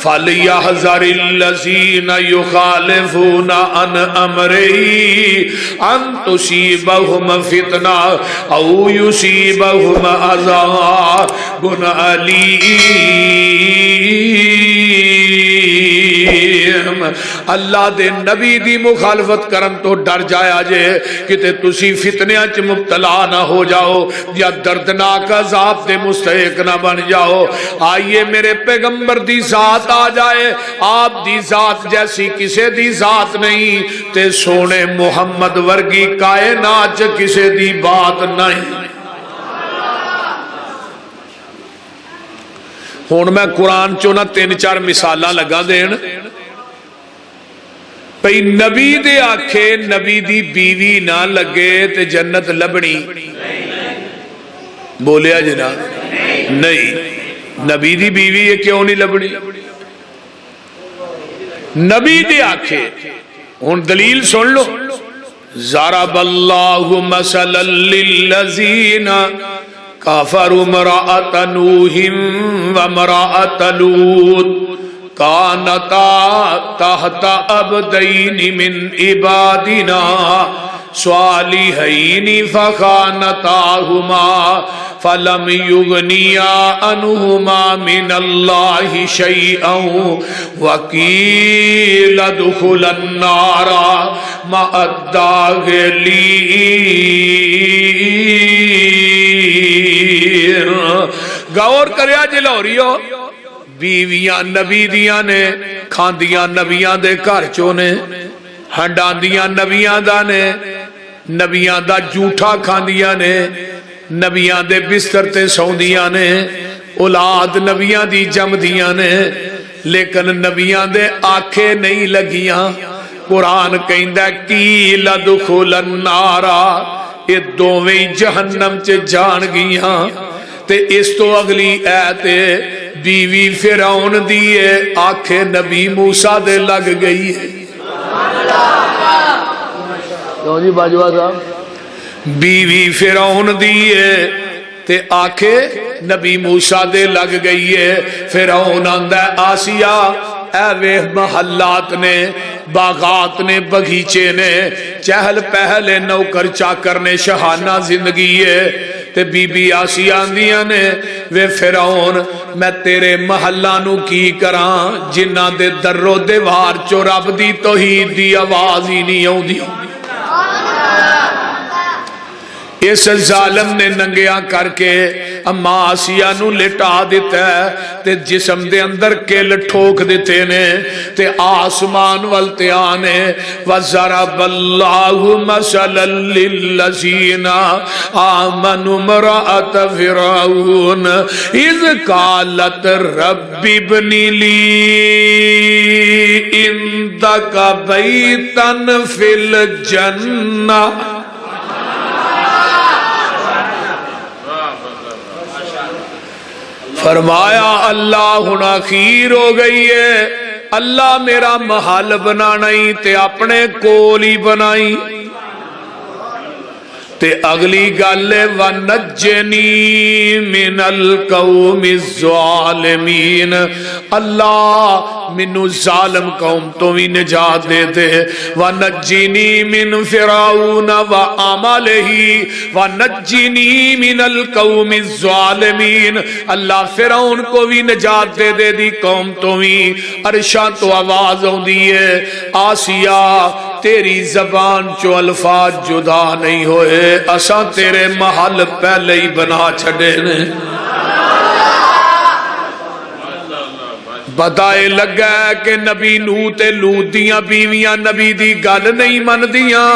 فَلْيَحْذَرِ الَّذِينَ يُخَالِفُونَ عَنْ أَمْرِهِ أَن تُصِيبَهُمْ فِتْنَةٌ أَوْ يُصِيبَهُمْ عَذَابٌ أَلِيمٌ۔ اللہ دے نبی دی مخالفت کرن تو ڈر جایا جے کتے تسی فتنیاں چ مبتلا نہ ہو جاؤ یا دردناک عذاب دے مستحق نہ بن جاؤ۔ آئیے میرے پیغمبر دی ذات آ جائے، آپ دی ذات جیسی کسے دی ذات نہیں تے سونے محمد ورگی کائنات چ کسے دی بات نہیں۔ ہون میں قرآن چوں نہ 3-4 مثالاں لگا دین۔ پئی نبی دے آکھے نبی دی بیوی نہ لگے تے جنت لبنی، بولیا جناب نہیں، نبی دی بیوی یہ کیوں نہیں لبنی؟ نبی دے آکھے ہن دلیل سن لو، ضرب اللہ مثلا للذین کفروا امرأۃ نوح وامرأۃ لوط کانتا تحت عبدین من عبادنا صالحین فخانتاہما فلم یغنیا عنہما من اللہ شیئا وقیل ادخلا النار مع الداخلین۔ غور کریا جی لاہوریو، بیویاں نبی دیاں نے، کھاندیاں نبیاں دے گھر چوں نے، ہنڈاندیاں نبیاں دا نے، نبیاں دا جھوٹا کھاندیاں نے، نبیاں دے بستر تے سوندیاں نے، اولاد نبیاں دی جمدیاں نے، لیکن نبیاں دے آنکھیں نہیں لگیاں۔ قرآن کہندا قیل ادخلا النار، یہ دوویں جہنم چ جان گیاں۔ تے اس تو اگلی ایت بیوی فرعون دیئے آنکھیں نبی موسیٰ دے لگ گئی ہے۔ جی باجوہ صاحب، بیوی فرعون دیئے تے آنکھیں نبی موسیٰ دے لگ گئی ہے۔ فرعون آندہ آسیہ اے وے محلات نے، باغات نے، بغیچے نے، چہل پہلے نوکر چاکر نے، شہانہ زندگی ہے۔ تے بی بی آسیہ آندیاں نے وے فرعون میں تیرے محلہ نو کی کراں جنہ دے در و دیوار چو رب دی توحید دی آواز ہی نہیں آؤں دی۔ اس ظالم نے ننگیاں کر کے اما آسیہ نو لٹا دیتا ہے تے جسم دے اندر کل ٹھوک دیتے نے تے آسمان والتے آنے وَضَرَبَ اللَّهُ مَثَلًا لِلَّذِينَ آمَنُوا امْرَأَتَ فِرْعَوْنَ إِذْ قَالَتْ رَبِّ ابْنِ لِي عِندَكَ بَيْتًا فِي الْجَنَّةِ۔ فرمایا اللہ ہونا خیر ہو گئی ہے، اللہ میرا محل بنانا تے اپنے کول ہی بنائی۔ تے اگلی گل وَنَجِّنِي مِنَ الْقَوْمِ الظَّالِمِينَ، اللہ منو ظالم قوم تو بھی نجات دے دے۔ وَنَجِّنِي مِنْ فِرْعَوْنَ وَعَمَلِهِ وَنَجِّنِي مِنَ الْقَوْمِ الظَّالِمِينَ، اللہ فرعون کو بھی نجات دے دے دی قوم تو بھی۔ عرشاں تو آواز ہوں دیئے آسیہ تیری زبان چو الفاظ جدا نہیں ہوئے، اساں تیرے محل پہلے ہی بنا چھڑے نے۔ بتائے لگا ہے کہ نبی نوح تے لوط دیاں بیویاں نبی دی گل نہیں من دیاں،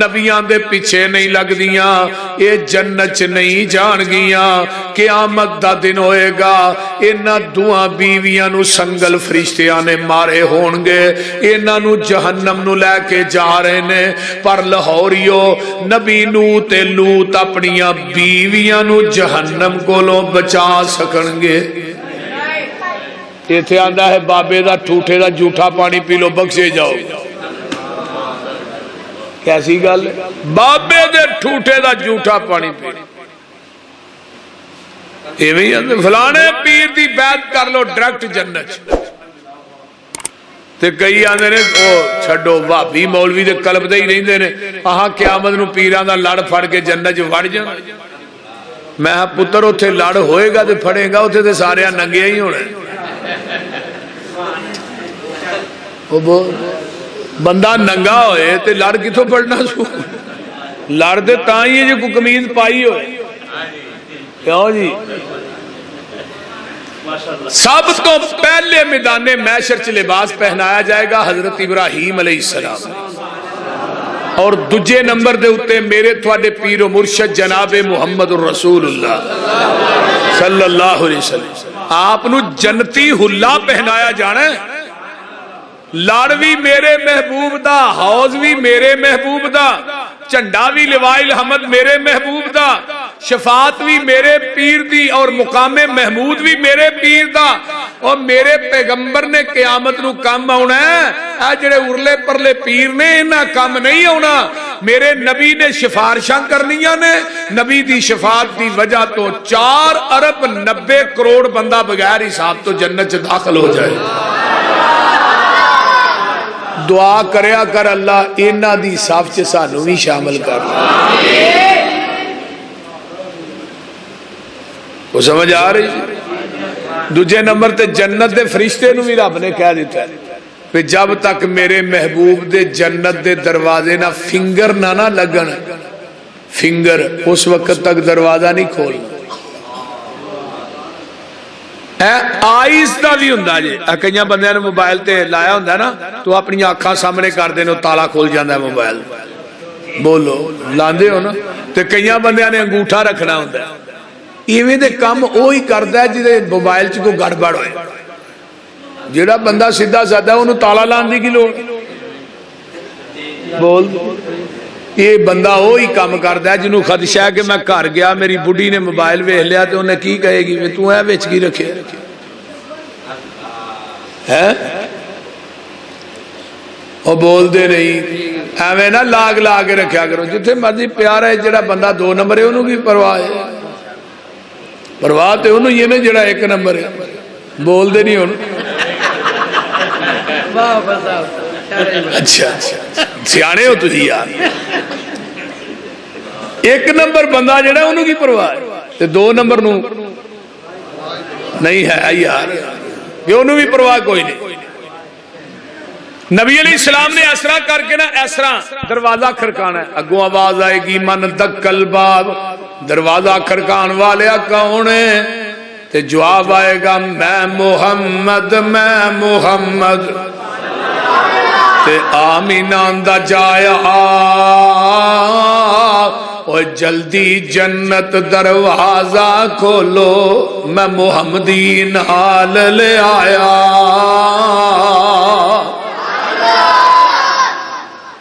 نبیاں دے پیچھے نہیں لگ دیاں، یہ جنت چ نہیں جان گیاں۔ قیامت دا دن ہوئے گا، انہاں دوہاں بیویاں نو سنگل فرشتیاں نے مارے ہون گے، انہاں نو جہنم نو لے کے جا رہے نے۔ پر لاہوریو نبی نوح تے لوط اپنیاں بیویاں نو جہنم کولوں بچا سکن گے۔ ایتھے آندا ہے بابے دا ٹھوٹے دا جھوٹا پانی پی لو بخشے جاؤ۔ کیسی گل ہے؟ بابے دے ٹھوٹے دا جھوٹا پانی پی لو، ایویں فلانے پیر دی بیعت کر لو ڈائریکٹ جنت۔ تے کئی آندے نے او چھڈو بھابی مولوی دے کلب دے ہی رہندے نے آہاں قیامت نو پیراں دا لڑ پھڑ کے جنت چ وڑ جان میں پتر اوتھے لڑ ہوئے گا تے پھڑے گا اوتھے تے سارے ننگے ہی ہونے بندہ ننگا ہوئے تے لڑ کتھوں پڑنا سو لڑ دے تاں ہی جو کوئی قمیض پائی ہوئے کیوں جی سب تو پہلے میدان محشر چ لباس پہنایا جائے گا حضرت ابراہیم علیہ السلام اور دوجے نمبر دے اتے میرے تھوڑے پیر و مرشد جناب محمد الرسول اللہ صلی اللہ علیہ وسلم آپ نو جنتی حلہ پہنایا جانا ہے لڑ بھی میرے محبوب دا حوض بھی میرے محبوب دا جھنڈا بھی لوائے الحمد میرے محبوب دا شفاعت بھی میرے پیر دی اور مقام محمود بھی میرے پیر دا اور میرے پیغمبر نے قیامت نو کام آنا ہے اے جڑے ارلے پرلے پیر نے انہاں کام نہیں آنا میرے نبی نے سفارشاں کرنیاں نے نبی دی شفاعت دی وجہ تو 4 ارب 90 کروڑ بندہ بغیر حساب تو جنت چ داخل ہو جائے دعا کریا کر اللہ انہاں دی صف چ سانو بھی شامل کر وہ سمجھ آ رہی دوجے نمبر تے جنت دے فرشتے نو بھی رب نے کہہ دیتا ہے کہ جب تک میرے محبوب دے جنت دے دروازے نہ فنگر نہ لگن فنگر اس وقت تک دروازہ نہیں کھولنا آئیز دا بھی ہوندا جی کئی بندیاں نے موبائل تے لایا ہوندا نا تو اپنی آنکھاں سامنے کر دینے تالا کھول جاندا ہے موبائل بولو لاندے ہو نا تے کئی بندیاں نے انگوٹھا رکھنا ہوندا ہے ایویں دے کام وہی کردا ہے جدے موبائل چ کوئی گڑبڑ ہوئے جڑا بندہ سیدھا سادہ انہوں تالا لان دی کی لوڑ بول یہ بندہ وہی کام کردا ہے جنہوں خدشہ ہے کہ میں گھر گیا میری بڈھی نے موبائل ویکھ لیا تو انہیں کی کہے گی میں تو ہے وچ کی رکھے ہے وہ بول دے نہیں ایویں نہ لاگ لا کے رکھیا کرو جتھے مرضی پیار ہے جڑا بندہ 2 نمبر ہے انہوں کی پرواہ ہے پرواہ تے انہوں یہ نہیں جڑا 1 نمبر ہے بول دے نہیں انہوں اچھا سیانے ہو تجھے یار 1 نمبر بندہ جڑا انہوں کی پرواہ ہے تے 2 نمبر نو نہیں ہے یار یہ انہوں بھی پرواہ کوئی نہیں نبی علیہ السلام نے اسرا کر کے نا اسرا دروازہ کھڑکانا ہے اگوں آواز آئے گی من دکل باب دروازہ کھڑکان والے کون ہے تے جواب آئے گا میں محمد تے آمینہ دا جایا اور جلدی جنت دروازہ کھولو میں محمدی نال لے آیا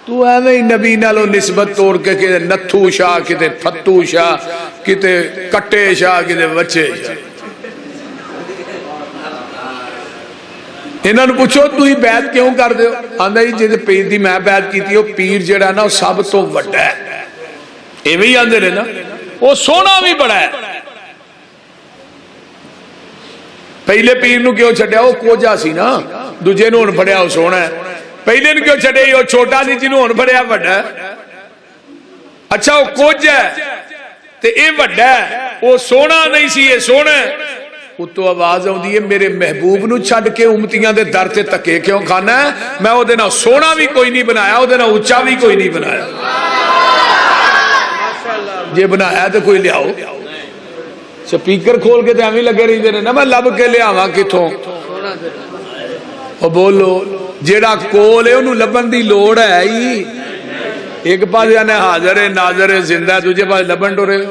تو ایویں نبی نالو نسبت توڑ کے کتے نتھو شاہ کتے فتو شاہ کتے کٹے شاہ کتے بچے شاہ انہوں نے پوچھو تو ہی بیعت کیوں کر دے ہو آندھا ہی جیسے پیر دی میں بیعت کی تھی وہ پیر جڑا نا وہ سب تو وڈا ہے ایویں ہی آندھے رہے نا وہ سونا بھی بڑا ہے پہلے پیر نو کیوں چھڑیا وہ کوجا سی نا دوجے نو ان پڑیا وہ سونا ہے پہلے نو کیوں چھڑے وہ چھوٹا سی جنہوں ان پڑیا وڈا ہے اچھا وہ کوج ہے تے اے وڈا ہے وہ سونا نہیں سی یہ سونا ہے تو آواز آؤں دیئے میرے محبوب نو چھڑ کے امتیاں دے در تے تکے کیوں کھانا ہے میں وہ دینا سونا بھی کوئی نہیں بنایا وہ دینا اچھا بھی کوئی نہیں بنایا یہ بنایا تو کوئی لے آؤ سپیکر کھول کے تو ہمیں لگے رہی دینے نا میں لب کے لے آواں کتوں وہ بولو جیڑا کول ہے انہوں لبن دی لوڑ ہے ہی ایک پاس یعنی حاضر ہے ناظر ہے زندہ ہے تجھے پاس لبن ڈو رہے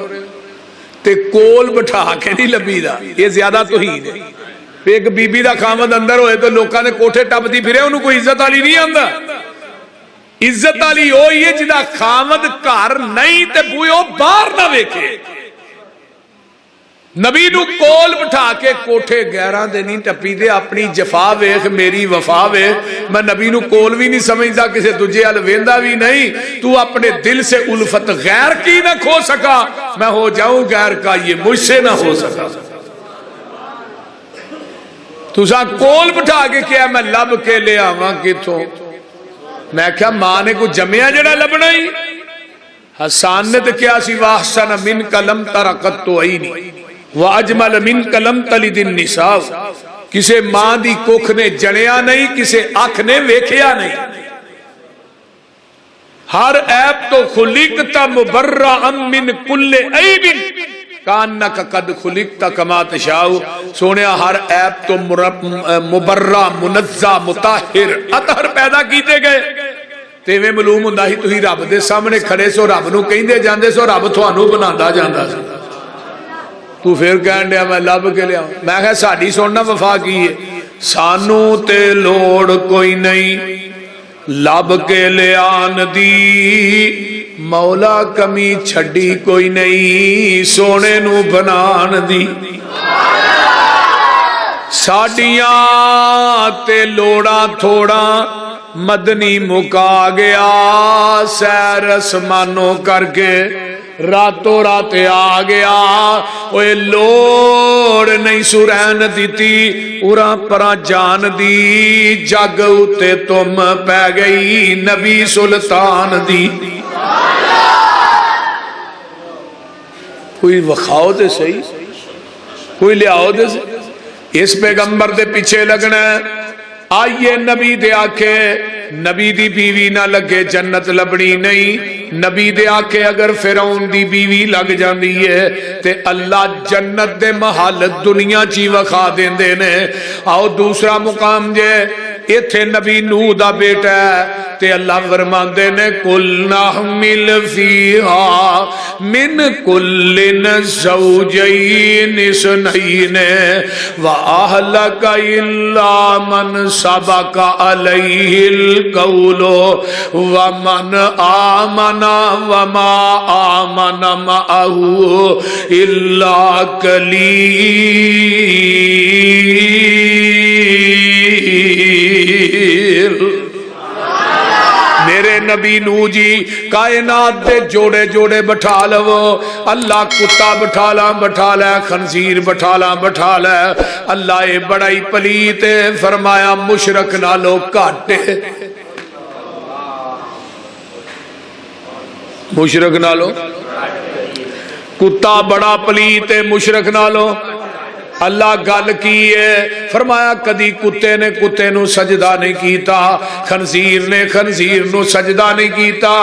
تے کول بٹھا کے نہیں لبی دا یہ زیادہ توہین ہے ایک بی بی دا خامد اندر ہوئے تو لوکاں نے کوٹھے ٹپ دی پھرے انہوں کوئی عزت آلی نہیں آندہ عزت آلی ہوئی ہے جدا خامد کار نہیں تے بوئے ہو بار نہ ویکھے نبی نو کول بٹھا کے کوٹھے گیران دے نہیں ٹپی دے اپنی جفا ویخ میری وفا ویخ میں نبی نو کول بھی نہیں سمجھتا کسے تجھے الویندہ بھی نہیں تو اپنے دل سے الفت غیر کی نہ کھو سکا میں ہو جاؤں غیر کا یہ مجھ سے نہ ہو سکا تسا کول بٹھا کے کیا میں لب کے لے آواں کتوں؟ میں کیا ماں نے کو جمعہ جڑا لبنا ہی؟ حسان نے تو کیا سی واحسن من کلم ترقت تو عینی واجمل من کلم تلد النساء، کسے ماں دی کوکھ نے جنیا نہیں، کسے اکھ نے ویکھیا نہیں۔ ہر عیب تو خلقت مبرأ من کل عیب کانک قد خلقت کما تشاء، سونیا ہر عیب تو مبرأ منزہ مطہر اطہر پیدا کیتے گئے، تے میں معلوم ہوندا ہی تسی رب دے سامنے کھڑے سو، رب نو کہندے جاندے سو، رب تھانوں بناندا جاندا سی۔ تو پھر کہن دیا میں لب کے لیا، میں کہا ساڈی سننا وفا کی ہے، سانو تے لوڑ کوئی نہیں لب کے لے آن دی، مولا کمی چھڑی کوئی نہیں سونے نو بنان دی، ساڈیاں تے لوڑا تھوڑا مدنی مکا گیا، سیر اسمانوں کر کے راتوں رات آ گیا، اوے لوڑ نہیں سرین دیتی اُرا پرا جان دی، جگ اتے تم پہ گئی نبی سلطان دی۔ کوئی وکھاؤ دے صحیح، کوئی لیاؤ دے صحیح، اس پیغمبر دے پیچھے لگنا ہے۔ آئیے نبی دے آکھے نبی دی بیوی نہ لگے جنت لبنی نہیں، نبی دے آکھے اگر فرعون دی بیوی لگ جاندی ہے تے اللہ جنت دے محل دنیا چی وکھا دیندے نے۔ آؤ دوسرا مقام جے ایتھے نبی نوح دا بیٹا ہے تے اللہ فرماندے نے کل نحمل فیہا من کل زوجین اثنین واہلک الا من سبق علیہ القول ومن آمن وما آمن معه الا قلیل۔ میرے نبی نو جی کائنات دے جوڑے جوڑے بٹھا لو، اللہ کتا بٹھا لے خنزیر بٹھا لے، اللہ اے بڑا ہی پلیت فرمایا مشرک نالو کاٹے، مشرک نالو کتا بڑا پلیت مشرک نالو۔ اللہ گل کی ہے فرمایا کدی کتے نے کتے نو سجدہ نہیں کیتا، خنزیر نے خنزیر نو سجدہ نہیں کیتا،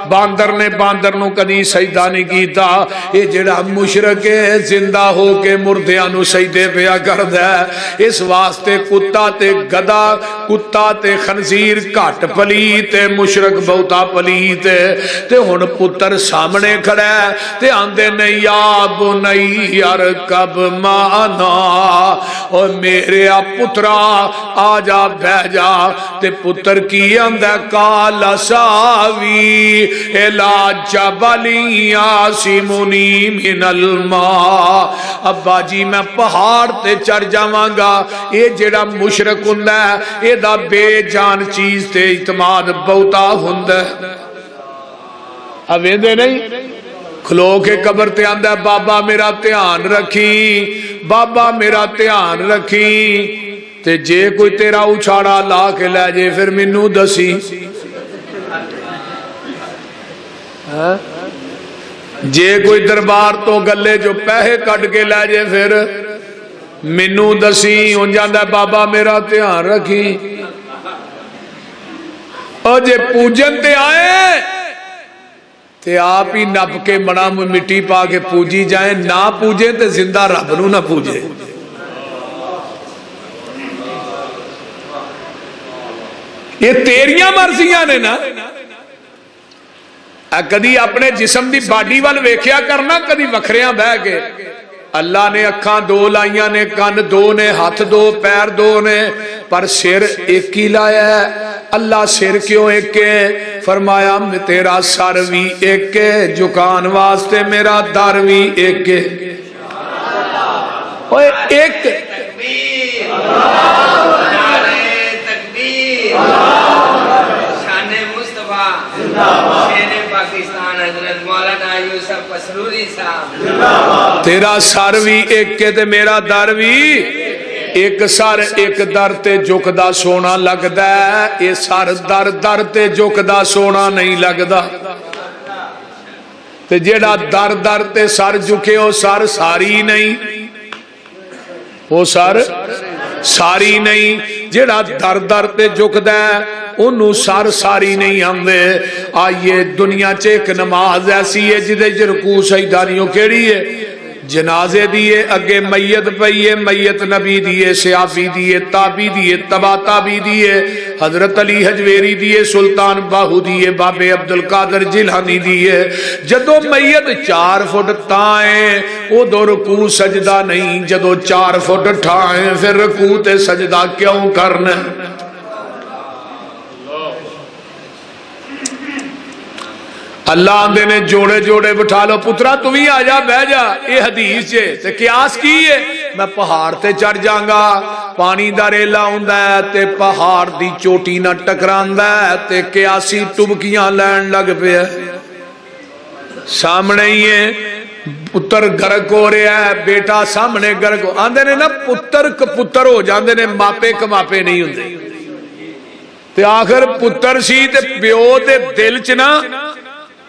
باندر نے باندر نو کدی سجدہ نہیں کیتا۔ یہ جڑا مشرک ہے زندہ ہو کے مردیاں نو سجدے پیا کردا ہے، اس واسطے کتا تے گدا کتا تے خنزیر گھٹ پلیت تے مشرک بہتا پلیت ہے۔ تے ہن پتر سامنے کھڑا ہے تے آندے نے یا بنی ارکب معنا، اور میرے پترا آ جا بہ جا، تے پتر کی آندا کال ساوی الا جبل یاسمنی من الماء، ابا جی میں پہاڑ تے چڑھ جاواں گا۔ اے جڑا مشرک ہوندا ہے اے دا بے جان چیز تے اعتماد بہتا ہوندا ہے۔ اویندے نہیں کھلو کے قبر تے آندا بابا میرا دھیان رکھی، بابا میرا دھیان رکھی، تے جے کوئی تیرا اچھاڑا لا کے لے جے پھر مینوں دسی، جے کوئی دربار تو گلے جو پیسے کٹ کے لے جے پھر مینوں دسی۔ ہن جاندا بابا میرا دھیان رکھی، او جے پوجن تے آئے تے آپ ہی نپ کے بڑا مٹی پا کے پوجی جائیں، نہ پوجے تے زندہ رب نو نہ پوجے۔ یہ تیریاں مرضیاں نے نا، کدی اپنے جسم دی باڈی وال ویکھیا کرنا، کدی وکھریاں بہ کے۔ اللہ نے اکھاں دو لائیاں نے، کن دو نے، ہاتھ دو، پیر دو نے، پر سر ایک ہی لایا ہے۔ اللہ سر کیوں ایک ہے؟ فرمایا تیرا سر بھی ایک ہے، جھکان واسطے میرا در بھی ایک ہے۔ ایک شان مصطفیٰ شیر پاکستان حضرت مولانا یوسف مسروری صاحب، تیرا سر بھی ایک ہے تے میرا در بھی، ایک سر ایک در تے جھکدا سونا لگدا ہے، اے سر در در تے جھکدا سونا نہیں لگدا، تے جیڑا در در تے سر جھکے وہ سر ساری نہیں، وہ سر ساری نہیں، جیڑا در در تے جھکدا ہے انہوں سر ساری نہیں آندے۔ آئیے دنیا چ ایک نماز ایسی ہے جدے رکوع سجدہ نہیں، کیڑی ہے؟ جنازے دیے اگے میت پئیے، میت نبی دیے، صحابی دیے، تابی دیے، تبا تابی دیے، حضرت علی حجویری دیے، سلطان باہو دیے، بابے عبدالقادر جیلانی دیے۔ جدو میت 4 فٹ تائیں او دو رکوع سجدہ نہیں، جدو 4 فٹ ٹھائیں پھر رکوع تے سجدہ کیوں کرنا؟ اللہ آندے نے جوڑے جوڑے بٹھا لو، پترا تو بھی آ جا بہ جا، یہ حدیث ہے تے قیاس کی ہے؟ میں پہاڑ تے چڑھ جاؤں گا، پانی دا ریلا ہوندا ہے تے پہاڑ دی چوٹی نہ ٹکراندا ہے تے قیاسی ٹبکیاں لین لگ پیا، سامنے ہی ہے پتر گرک ہو رہا ہے، بیٹا سامنے گرک ہو، آندے نے نا پتر کپتر ہو جاندے نے، ماپے کماپے نہیں ہوندے، تے آخر پتر سی تے پیو دے دل چ نا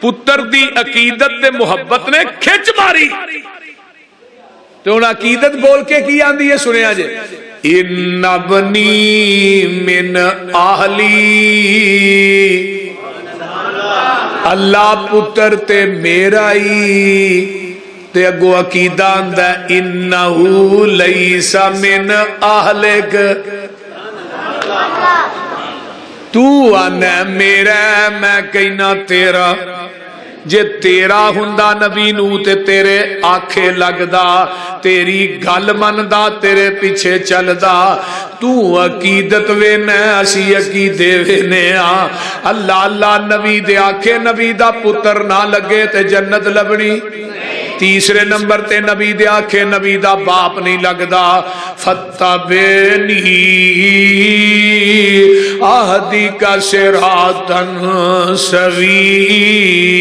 پتر دی عقیدت دے محبت نے کھچ ماری، تو انہاں عقیدت بول کے کی آندی ہے سنیا جے، ان ابنی من اہلی، اللہ پتر تے میرا ہی، تے اگو عقیدہ آندہ انہو لیس من اہلک، تو آنا میرا میں کہنا تیرا، جے تیرا ہندا نبی نو تے تیرے آنکھیں لگدا، تیری گل مندا، تیرے پیچھے چلدا، تو عقیدت وینا اسی عقیدے وینے آ، اللہ اللہ نبی دے آنکھیں نبی دا پتر نہ لگے تے جنت لبنی، تیسرے نمبر تے نبی دے آنکھیں نبی دا باپ نہیں لگدا، فتبینی آہدی کا صراطن سویا،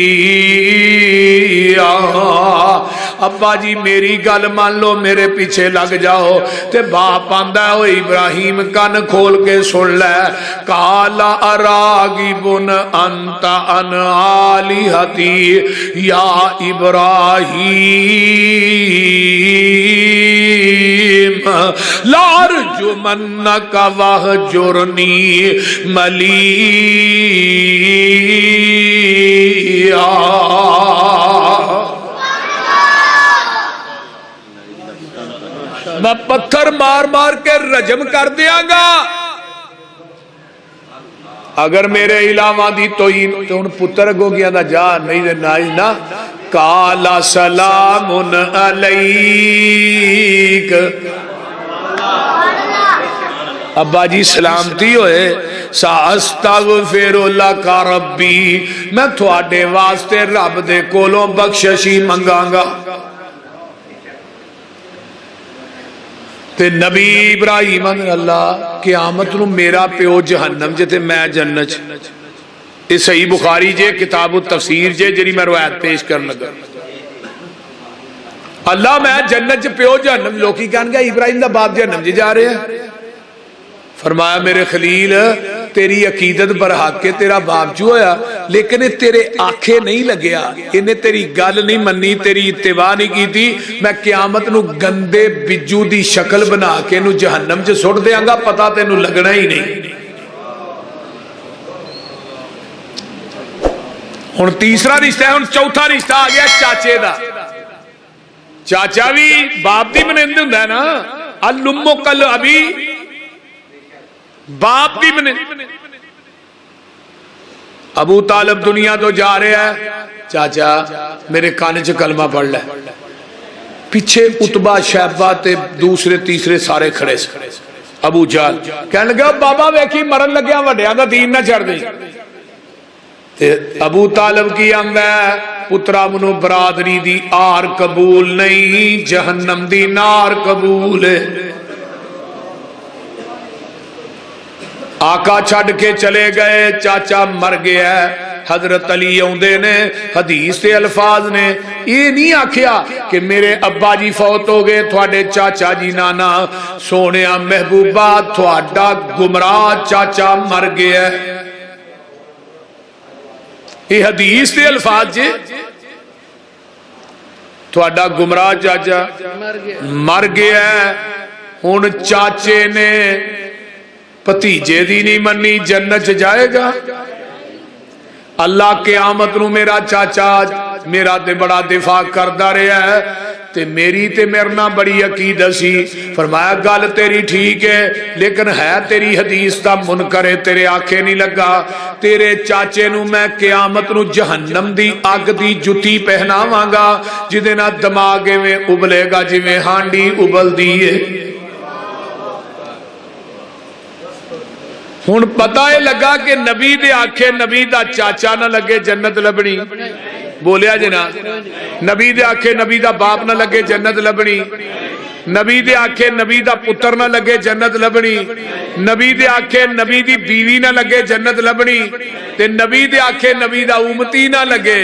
ابا جی میری گل مان لو، میرے پیچھے لگ جاؤ، تے باپ آندا ہے او ابراہیم کن کھول کے سن لے، کالا اراغبن انت عن آلہتی یا ابراہیم لارجمنک وہجرنی ملیا، میں پتھر مار مار کے رجم کر دیا گا اگر میرے علاوہ دی توہین، تو ان پتر گو گیا دا جا نہیں دے نائی نا، کالا سلام علیک، ابا جی سلامتی ہوئے، ساستغفر لک ربی، میں تھوڑے واسطے رب دے کولوں بخششی منگاں گا، تے نبی ابراہیم اللہ قیامت نو میرا پیو جہنم جتے میں جنت، یہ صحیح بخاری جے کتاب التفسیر جے جری میں روایت پیش کر لگا، اللہ میں جنت پیو جہنم، لوکی کہن گیا ابراہیم دا باپ جہنم جی جا رہے ہیں، فرمایا میرے خلیل تیری عقیدت برحق کے تیرا باپ جو ہویا، لیکن تیرے آنکھیں نہیں لگیا، انہیں تیری گل نہیں منی، تیری اتباع نہیں کی تھی، میں قیامت نو گندے بجو دی شکل بنا کے نو جہنم سے سٹ دیاں گا، پتا تینو لگنا ہی نہیں۔ ہن تیسرا رشتہ ہے، ہن چوتھا رشتہ آ گیا چاچے دا، چاچا بھی باپ دی منند ہوندا ہے نا، الامو کل ابی، باپ بھی بنے۔ ابو طالب دنیا تو جا رہے ہیں، چاچا میرے کان چ کلمہ پڑھ لے، پیچھے عتبہ شیبہ تے دوسرے تیسرے سارے کھڑے سے، ابو جہل کہنے لگا بابا ویکھی مرن لگیا وڈیاں دا دین نہ چھڑ دیں، تے ابو طالب کی آندا ہے پترا منو برادری دی آر قبول نہیں، جہنم دی نار قبول ہے۔ آقا چھڑ کے چلے گئے، چاچا مر گیا ہے، حضرت علی اوندے نے، حدیث تے الفاظ نے یہ نہیں آکھیا کہ میرے ابا جی فوت ہو گئے تھوڑے چاچا جی نانا سونے محبوبہ تھوڑا گمراہ چاچا مر گیا ہے یہ حدیث دے الفاظ جے تھوڑا گمراہ چاچا مر گیا ہے ہن چاچے نے بھتیجے دی نہیں منی جنت جائے گا اللہ قیامت نو میرا چاچا میرا تے بڑا دفاع کردا رہا ہے تے میری تے میرنا بڑی عقیدت سی فرمایا گل تیری ٹھیک ہے لیکن ہے تیری حدیث دا منکر ہے تیرے آنکھیں نہیں لگا تیرے چاچے نو میں قیامت نو جہنم دی اگ دی جتی پہناواں گا جدے نا دماغ میں ابلے گا جویں ہانڈی ابل دی ہے ہن پتہ ہے لگا کہ نبی دے آکھے نبی دا چاچا نہ لگے جنت لبنی بولیا جنا نبی دے آکھے نبی دا باپ نہ لگے جنت لبنی نبی دے آکھے نبی دا پتر نہ لگے جنت لبنی نبی دے آکھے نبی دی بیوی نہ لگے جنت لبنی تے نبی دے آکھے نبی دا امتی نہ لگے